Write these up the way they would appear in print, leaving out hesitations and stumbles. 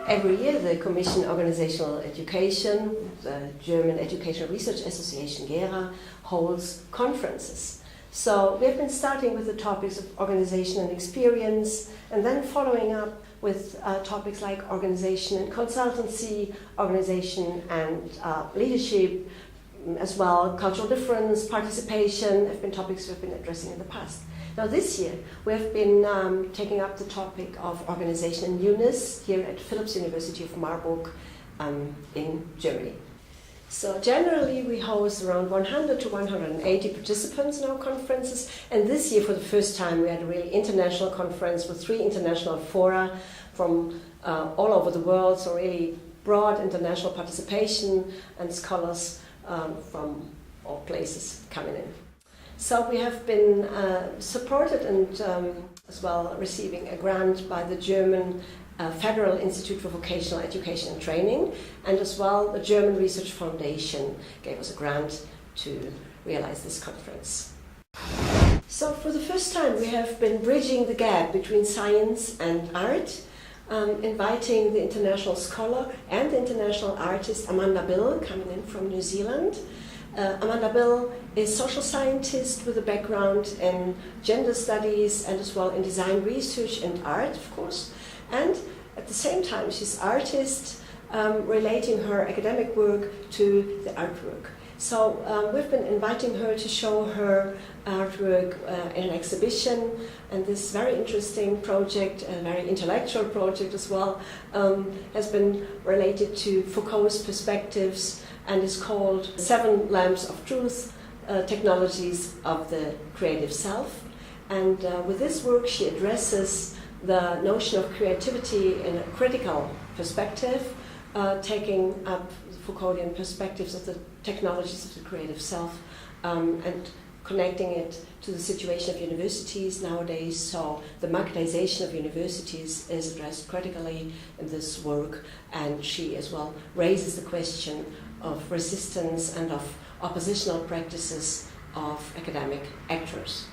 Every year the Commission Organizational Education, the German Educational Research Association GERA, holds conferences. So we have been starting with the topics of organization and experience, and then following up with topics like organization and consultancy, organization and leadership, as well cultural difference, participation have been topics we've been addressing in the past. Now this year we have been taking up the topic of organization and newness here at Philipps University of Marburg in Germany. So generally we host around 100 to 180 participants in our conferences, and this year for the first time we had a really international conference with 3 international fora from all over the world, so really broad international participation and scholars from all places coming in. So we have been supported and as well receiving a grant by the German Federal Institute for Vocational Education and Training, and as well the German Research Foundation gave us a grant to realize this conference. So for the first time we have been bridging the gap between science and art, inviting the international scholar and the international artist Amanda Bill coming in from New Zealand. Amanda Bill is social scientist with a background in gender studies and as well in design research and art, of course. And at the same time, she's an artist relating her academic work to the artwork. So we've been inviting her to show her artwork in an exhibition, and this very interesting project, a very intellectual project as well, has been related to Foucault's perspectives and is called 7 Lamps of Truth, Technologies of the Creative Self. And with this work she addresses the notion of creativity in a critical perspective, taking up Foucauldian perspectives of the technologies of the creative self and connecting it to the situation of universities nowadays. So the marketization of universities is addressed critically in this work, and she as well raises the question of resistance and of oppositional practices of academic actors.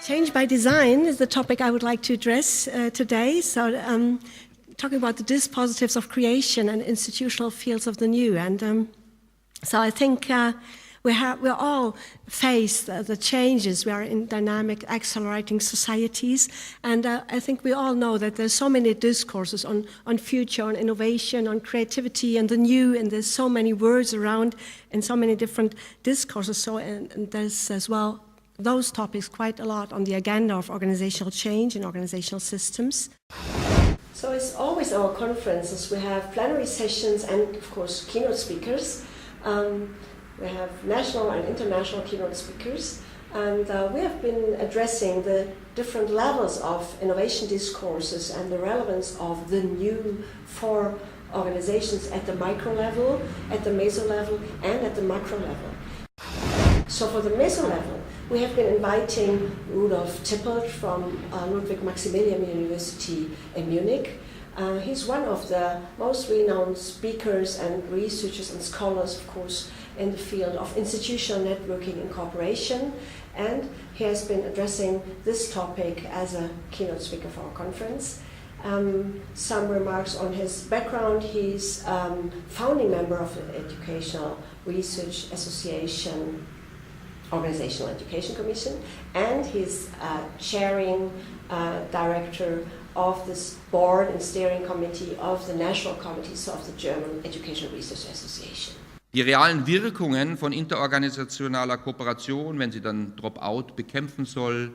Change by design is the topic I would like to address today. So, talking about the dispositives of creation and institutional fields of the new. And so I think we're all faced the changes. We are in dynamic, accelerating societies. And I think we all know that there's so many discourses on future, on innovation, on creativity and the new. And there's so many words around and so many different discourses. So, and there's as well those topics quite a lot on the agenda of organizational change and organizational systems. So as always our conferences, we have plenary sessions and of course keynote speakers. We have national and international keynote speakers, and we have been addressing the different levels of innovation discourses and the relevance of the new for organizations at the micro level, at the meso level and at the macro level. So for the meso level, we have been inviting Rudolf Tippelt from Ludwig Maximilian University in Munich. He's one of the most renowned speakers and researchers and scholars, of course, in the field of institutional networking and cooperation. And he has been addressing this topic as a keynote speaker for our conference. Some remarks on his background. He's founding member of the Educational Research Association Organizational Education Commission, and he's chairing director of this board and steering committee of the national committees of the German Educational Research Association. Die realen Wirkungen von interorganisationaler Kooperation, wenn sie dann Dropout bekämpfen soll,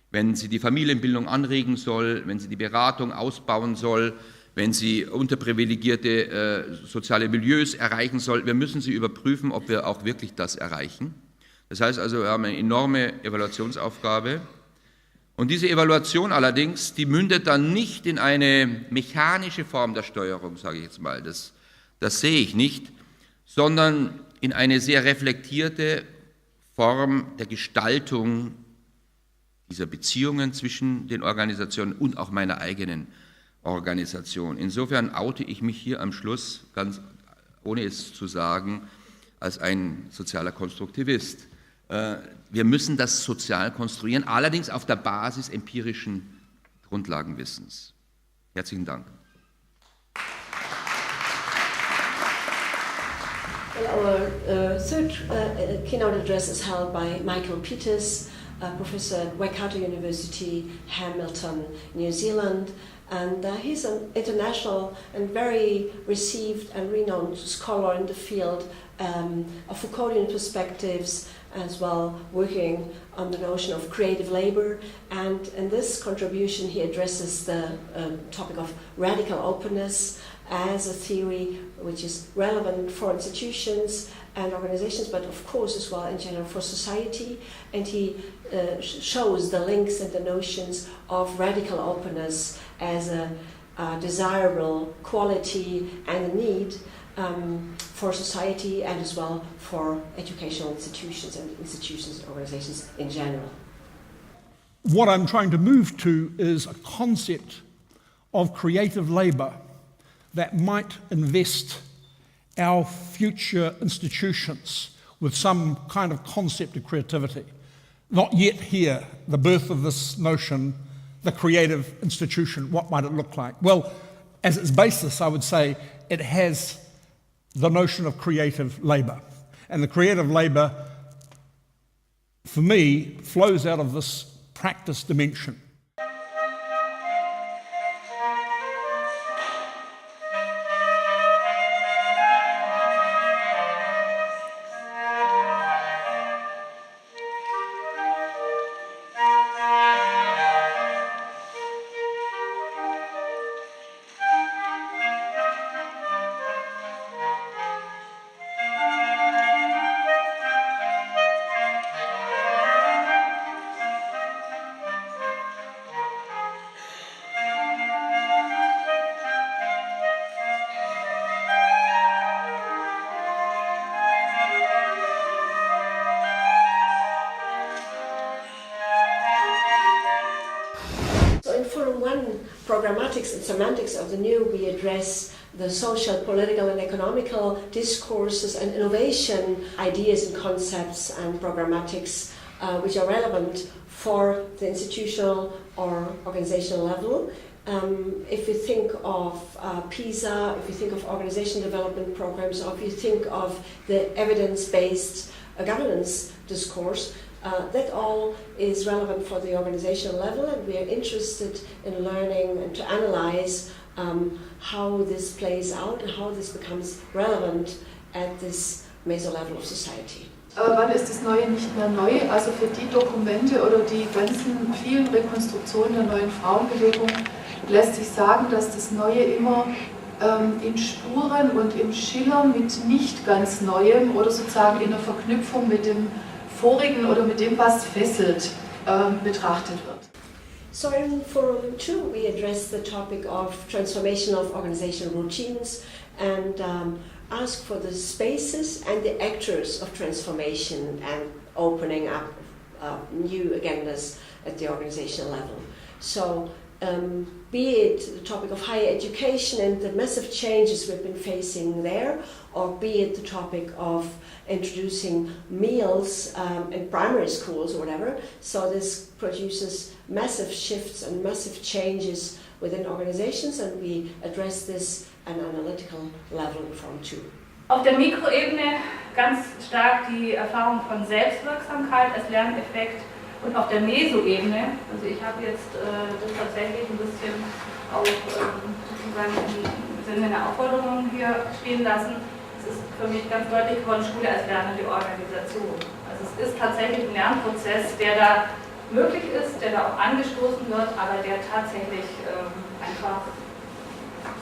wenn sie die Familienbildung anregen soll, wenn sie die Beratung ausbauen soll, wenn sie unterprivilegierte soziale Milieus erreichen soll, wir müssen sie überprüfen, ob wir auch wirklich das erreichen. Das heißt also, wir haben eine enorme Evaluationsaufgabe Und diese Evaluation allerdings, die mündet dann nicht in eine mechanische Form der Steuerung, sage ich jetzt mal, das sehe ich nicht, sondern in eine sehr reflektierte Form der Gestaltung dieser Beziehungen zwischen den Organisationen und auch meiner eigenen Organisation. Insofern oute ich mich hier am Schluss, ganz ohne es zu sagen, als ein sozialer Konstruktivist. Wir müssen das sozial konstruieren, allerdings auf der Basis empirischen Grundlagenwissens. Herzlichen Dank. Well, our third keynote address is held by Michael Peters, professor at Waikato University, Hamilton, New Zealand. And he's an international and very received and renowned scholar in the field of Foucauldian perspectives, as well working on the notion of creative labor. And in this contribution he addresses the topic of radical openness as a theory which is relevant for institutions and organizations, but of course as well in general for society. And he shows the links and the notions of radical openness as a desirable quality and a need for society and as well for educational institutions and organizations in general. What I'm trying to move to is a concept of creative labor that might invest our future institutions with some kind of concept of creativity. Not yet here, the birth of this notion, the creative institution, what might it look like? Well, as its basis, I would say it has the notion of creative labor. And the creative labor, for me, flows out of this practice dimension. Programmatics and semantics of the new, we address the social, political, and economical discourses and innovation ideas and concepts and programmatics which are relevant for the institutional or organizational level. If you think of PISA, if you think of organization development programs, or if you think of the evidence-based governance discourse, that all is relevant for the organizational level, and we are interested in learning and to analyze how this plays out and how this becomes relevant at this meso level of society. Aber wann ist das Neue nicht mehr neu? Also für die Dokumente oder die ganzen vielen Rekonstruktionen der neuen Frauenbewegung lässt sich sagen, dass das Neue immer in Spuren und im Schillern mit nicht ganz Neuem oder sozusagen in der Verknüpfung mit dem Vorigen oder mit dem, was fesselt, betrachtet wird. So in Forum 2 we address the topic of transformation of organizational routines and ask for the spaces and the actors of transformation and opening up new agendas at the organizational level. So be it the topic of higher education and the massive changes we've been facing there, or be it the topic of introducing meals in primary schools or whatever. So this produces massive shifts and massive changes within organizations, and we address this at an analytical level in Forum 2. Auf der Mikroebene ganz stark die Erfahrung von Selbstwirksamkeit als Lerneffekt. Und auf der Meso-Ebene, also ich habe jetzt das tatsächlich ein bisschen auch sozusagen im Sinne einer Aufforderung hier stehen lassen, es ist für mich ganz deutlich geworden, Schule als lernende Organisation. Also es ist tatsächlich ein Lernprozess, der da möglich ist, der da auch angestoßen wird, aber der tatsächlich einfach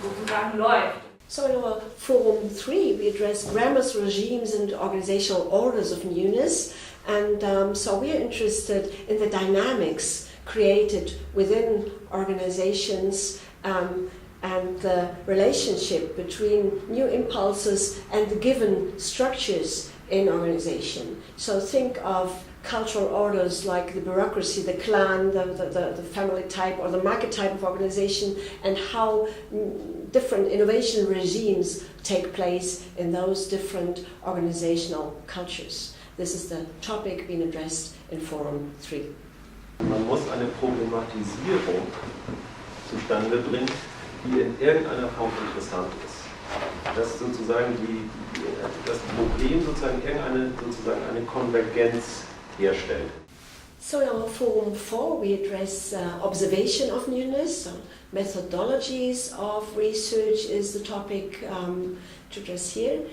sozusagen läuft. So in our Forum 3 we address grammars, regimes and organizational orders of newness. And so we are interested in the dynamics created within organizations, and the relationship between new impulses and the given structures in organization. So think of cultural orders like the bureaucracy, the clan, the family type or the market type of organization, and how different innovation regimes take place in those different organizational cultures. This is the topic being addressed in Forum 3. Man muss eine Problematisierung zustande bringen, die in irgendeiner Form interessant ist. Dass sozusagen das Problem sozusagen eine Konvergenz herstellt. So in our Forum 4 we address observation of newness, so methodologies of research is the topic to address here.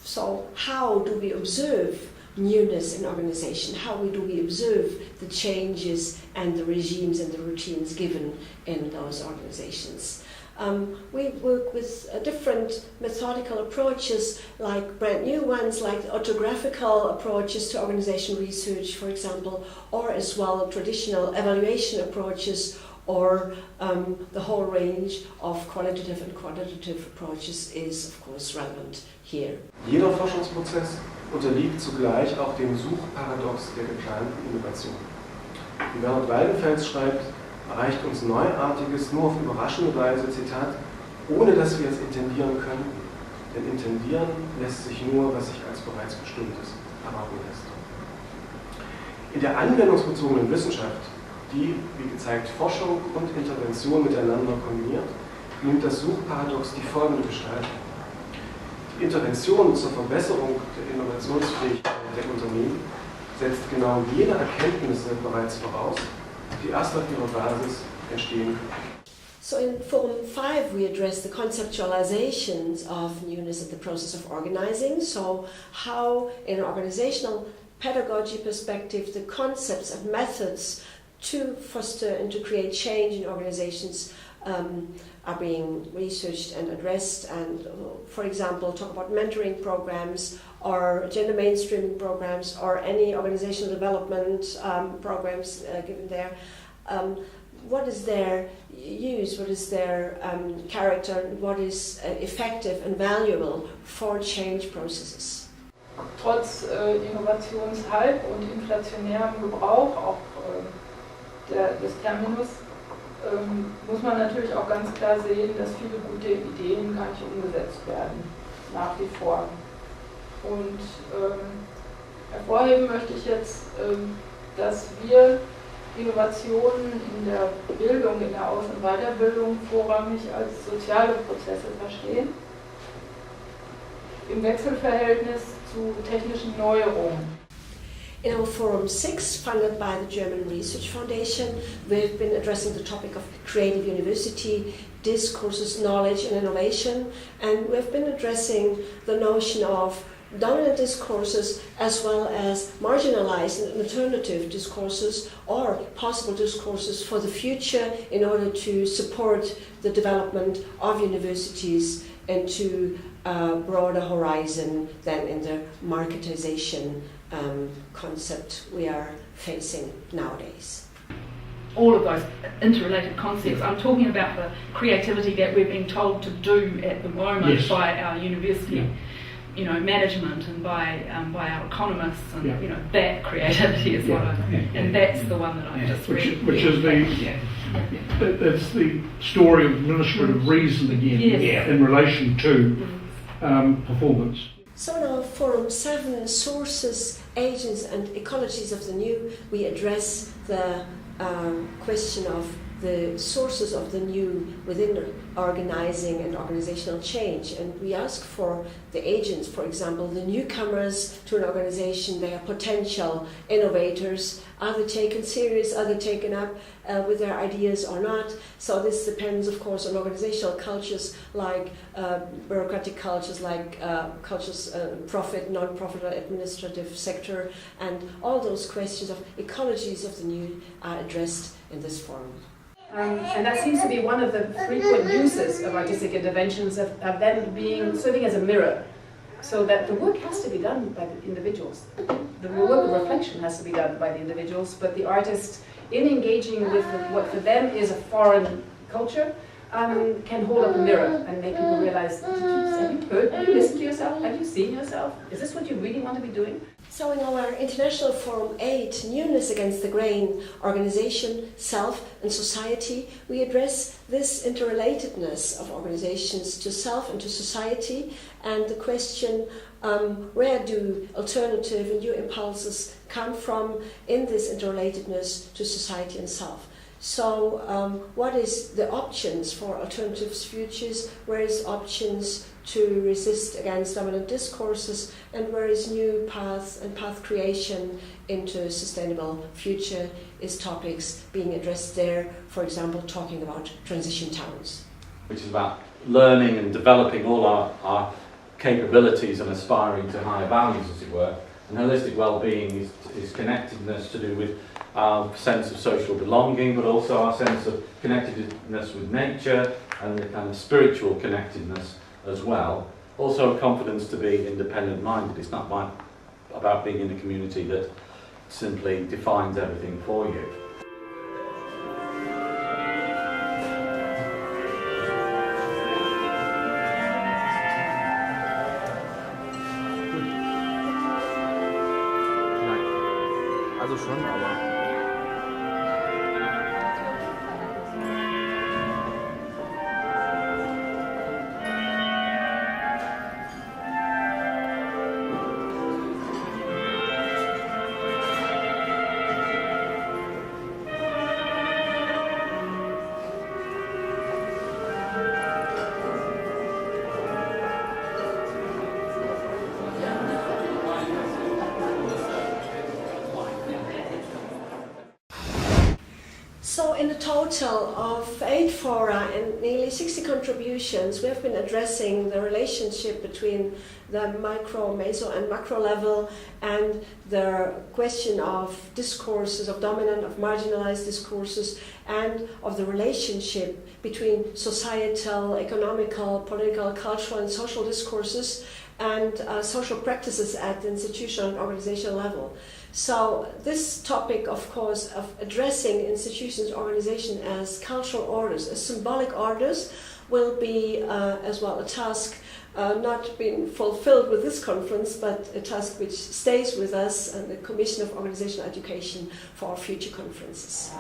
So how do we observe newness in organization? How do we observe the changes and the regimes and the routines given in those organizations? We work with different methodical approaches, like brand new ones, like autographical approaches to organization research, for example, or as well traditional evaluation approaches, or the whole range of qualitative and quantitative approaches is, of course, relevant here. Jeder Forschungsprozess unterliegt zugleich auch dem Suchparadox der geplanten Innovation. Wie Bernhard Waldenfels schreibt, erreicht uns Neuartiges nur auf überraschende Weise, Zitat, ohne dass wir es intendieren können, denn intendieren lässt sich nur, was sich als bereits Bestimmtes erwarten lässt. In der anwendungsbezogenen Wissenschaft, die, wie gezeigt, Forschung und Intervention miteinander kombiniert, nimmt das Suchparadox die folgende Gestalt. Die Intervention zur Verbesserung der Innovationsfähigkeit der Unternehmen setzt genau jene Erkenntnisse bereits voraus, die erst auf ihrer Basis entstehen können. So in Forum 5 we address the conceptualizations of newness in the process of organizing, so how in an organizational pedagogy perspective the concepts and methods to foster and to create change in organizations are being researched and addressed, and for example talk about mentoring programs or gender mainstreaming programs or any organizational development programs given there. What is their use, what is their character, what is effective and valuable for change processes? Trotz Innovationshype und inflationärem Gebrauch auch des Terminus muss man natürlich auch ganz klar sehen, dass viele gute Ideen gar nicht umgesetzt werden, nach wie vor. Und hervorheben möchte ich jetzt, dass wir Innovationen in der Bildung, in der Aus- und Weiterbildung vorrangig als soziale Prozesse verstehen, im Wechselverhältnis zu technischen Neuerungen. In our Forum 6, funded by the German Research Foundation, we've been addressing the topic of creative university, discourses, knowledge and innovation, and we've been addressing the notion of dominant discourses as well as marginalized and alternative discourses or possible discourses for the future in order to support the development of universities into a broader horizon than in the marketization concept we are facing nowadays. All of those interrelated concepts. I'm talking about the creativity that we're being told to do at the moment Yes. by our university, management and by our economists, and that creativity is what and that's the one that I just read. Which is that's the story of administrative reason again in relation to performance. So in our Forum 7, sources, agents and ecologies of the new, we address the question of the sources of the new within organizing and organizational change. And we ask for the agents, for example, the newcomers to an organization, they are potential innovators. Are they taken serious? Are they taken up with their ideas or not? So this depends, of course, on organizational cultures like bureaucratic cultures, like cultures, profit, non-profit or administrative sector, and all those questions of ecologies of the new are addressed in this forum. And that seems to be one of the frequent uses of artistic interventions, of them serving as a mirror, so that the work has to be done by the individuals. The work of reflection has to be done by the individuals, but the artist in engaging with what for them is a foreign culture, can hold up a mirror and make people realize, have you heard, have you listened to yourself? Have you seen yourself? Is this what you really want to be doing? So in our International Forum 8, Newness Against the Grain, Organization, Self and Society, we address this interrelatedness of organizations to self and to society, and the question, where do alternative and new impulses come from in this interrelatedness to society and self? So what is the options for alternatives futures, where is options to resist against dominant discourses, and where is new paths and path creation into a sustainable future is topics being addressed there, for example, talking about transition towns. Which is about learning and developing all our capabilities and aspiring to higher values, as it were. And holistic well-being is connectedness to do with our sense of social belonging, but also our sense of connectedness with nature and the kind of spiritual connectedness as well. Also confidence to be independent-minded. It's not about being in a community that simply defines everything for you. Also schon, aber... So in a total of 8 fora and nearly 60 contributions, we have been addressing the relationship between the micro, meso and macro level, and the question of discourses, of dominant, of marginalized discourses, and of the relationship between societal, economical, political, cultural and social discourses and social practices at the institutional and organizational level. So this topic, of course, of addressing institutions, organization as cultural orders, as symbolic orders, will be as well a task not being fulfilled with this conference, but a task which stays with us and the Commission of Organizational Education for our future conferences.